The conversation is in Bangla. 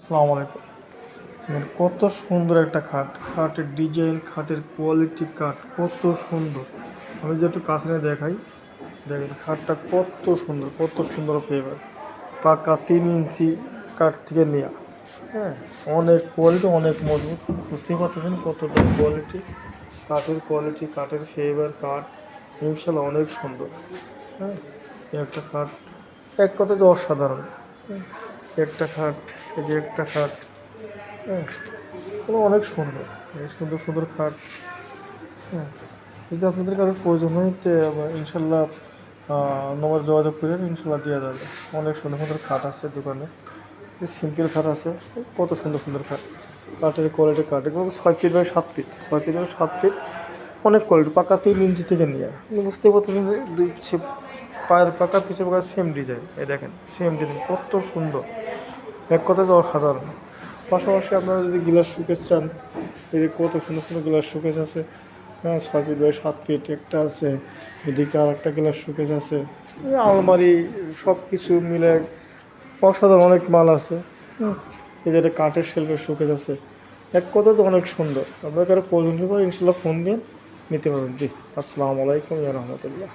আসসালামু আলাইকুম। দেখেন কত সুন্দর একটা খাট, খাটের ডিজাইন, খাটের কোয়ালিটি, কাঠ কত সুন্দর। আমি যদি একটু কাছে নিয়ে দেখাই, দেখেন খাটটা কত সুন্দর ফেভার, পাকা 3 ইঞ্চি কাঠ থেকে নেওয়া। হ্যাঁ, অনেক কোয়ালিটি, অনেক মজবুত। বুঝতেই পারতেছেন কতটা কোয়ালিটি, কাঠের ফেভার, কাঠ ইনশাল্লাহ অনেক সুন্দর। হ্যাঁ, এই একটা খাট এক কথায় তো অসাধারণ। হ্যাঁ, একটা খাট, এই যে একটা খাট, হ্যাঁ, এগুলো অনেক সুন্দর, এই সুন্দর সুন্দর খাট। হ্যাঁ, যদি আপনাদের কারো প্রয়োজন হয় তো ইনশাল্লাহ নম্বরে যোগাযোগ করেন, ইনশাল্লাহ দেওয়া যাবে। অনেক সুন্দর সুন্দর খাট আছে দোকানে, যে সিম্পল খাট আছে, কত সুন্দর সুন্দর খাট। কাঠের কোয়ালিটি, কাঠ এগুলো 6 feet by 7 feet, 6 feet by 7 feet, অনেক কোয়ালিটি, পাকা 3 ইঞ্চি থেকে নিয়ে। আপনি বুঝতে পারতেছেন যে পায়ের পাকা পিছের পাকা সেম ডিজাইন, এই দেখেন সেম ডিজাইন কত সুন্দর, এক কথায় তো অসাধারণ। পাশাপাশি আপনারা যদি গ্লাস শোকেস চান, এই যে কত সুন্দর সুন্দর গ্লাস শোকেস আছে। হ্যাঁ, 6 ফিট বাই 7 ফিট একটা আছে, এদিকে আর একটা গ্লাস শোকেস আছে, এই আলমারি, সব কিছু মিলে অসাধারণ অনেক মাল আছে। এই যে একটা কাঠের শেলফের শোকেস আছে, এক কথা তো অনেক সুন্দর। আপনার কারো প্রয়োজন হলে ইনশাল্লাহ ফোন দিয়ে নিতে পারবেন। জি, আসসালামু আলাইকুম ওয়া রাহমাতুল্লাহ।